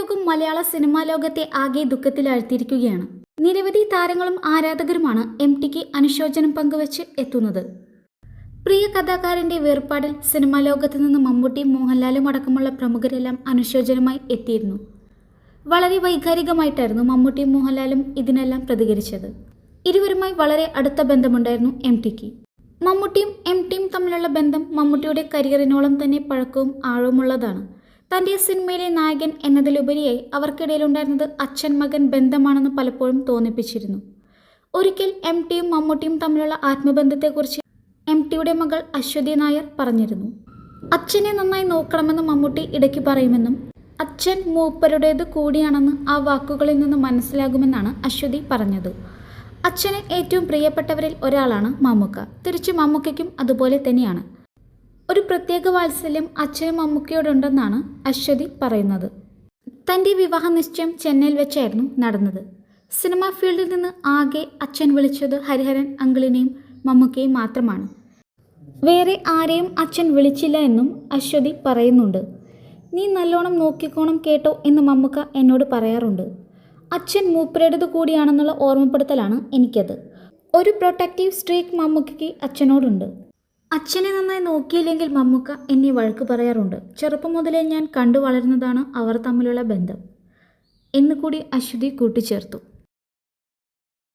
വിയോഗം മലയാള സിനിമാ ലോകത്തെ ആകെ ദുഃഖത്തിലാഴ്ത്തിയിരിക്കുകയാണ്. നിരവധി താരങ്ങളും ആരാധകരുമാണ് MTക്ക് അനുശോചനം പങ്കുവച്ച് എത്തുന്നത്. പ്രിയ കഥാകാരന്റെ വേർപാടിൽ സിനിമാ ലോകത്ത് നിന്ന് മമ്മൂട്ടി, മോഹൻലാലും അടക്കമുള്ള പ്രമുഖരെല്ലാം അനുശോചനമായി എത്തിയിരുന്നു. വളരെ വൈകാരികമായിട്ടായിരുന്നു മമ്മൂട്ടിയും മോഹൻലാലും ഇതിനെല്ലാം പ്രതികരിച്ചത്. ഇരുവരുമായി വളരെ അടുത്ത ബന്ധമുണ്ടായിരുന്നു MTക്ക്. മമ്മൂട്ടിയും MTയും തമ്മിലുള്ള ബന്ധം മമ്മൂട്ടിയുടെ കരിയറിനോളം തന്നെ പഴക്കവും ആഴവുമുള്ളതാണ്. തൻ്റെ സിനിമയിലെ നായകൻ എന്നതിലുപരിയായി അവർക്കിടയിലുണ്ടായിരുന്നത് അച്ഛൻ മകൻ ബന്ധമാണെന്ന് പലപ്പോഴും തോന്നിപ്പിച്ചിരുന്നു. ഒരിക്കൽ MTയും മമ്മൂട്ടിയും തമ്മിലുള്ള ആത്മബന്ധത്തെക്കുറിച്ച് MTയുടെ മകൾ അശ്വതി നായർ പറഞ്ഞിരുന്നു. അച്ഛനെ നന്നായി നോക്കണമെന്ന് മമ്മൂട്ടി ഇടയ്ക്ക് പറയുമെന്നും അച്ഛൻ മൂപ്പരുടേത് കൂടിയാണെന്ന് ആ വാക്കുകളിൽ നിന്ന് മനസ്സിലാകുമെന്നാണ് അശ്വതി പറഞ്ഞത്. അച്ഛന് ഏറ്റവും പ്രിയപ്പെട്ടവരിൽ ഒരാളാണ് മമ്മൂക്ക. തിരിച്ച് മമ്മൂക്കയ്ക്കും അതുപോലെ തന്നെയാണ്. ഒരു പ്രത്യേക വാത്സല്യം അച്ഛനും മമ്മൂക്കയോടുണ്ടെന്നാണ് അശ്വതി പറയുന്നത്. തൻ്റെ വിവാഹ നിശ്ചയം ചെന്നൈയിൽ വെച്ചായിരുന്നു നടന്നത്. സിനിമാ ഫീൽഡിൽ നിന്ന് ആകെ അച്ഛൻ വിളിച്ചത് ഹരിഹരൻ അങ്കിളിനെയും മമ്മൂക്കയും മാത്രമാണ്. വേറെ ആരെയും അച്ഛൻ വിളിച്ചില്ല എന്നും അശ്വതി പറയുന്നുണ്ട്. നീ നല്ലോണം നോക്കിക്കോണം കേട്ടോ എന്ന് മമ്മൂക്ക എന്നോട് പറയാറുണ്ട്. അച്ഛൻ മൂപ്പരുടേത് കൂടിയാണെന്നുള്ള ഓർമ്മപ്പെടുത്തലാണ് എനിക്കത്. ഒരു പ്രൊട്ടക്റ്റീവ് സ്ട്രീക്ക് മമ്മൂക്കയ്ക്ക് അച്ഛനോടുണ്ട്. അച്ഛനെ നന്നായി നോക്കിയില്ലെങ്കിൽ മമ്മൂക്ക എന്നെ വഴക്ക് പറയാറുണ്ട്. ചെറുപ്പം മുതലേ ഞാൻ കണ്ടു വളരുന്നതാണ് അവർ തമ്മിലുള്ള ബന്ധം എന്നുകൂടി അശ്വതി കൂട്ടിച്ചേർത്തു.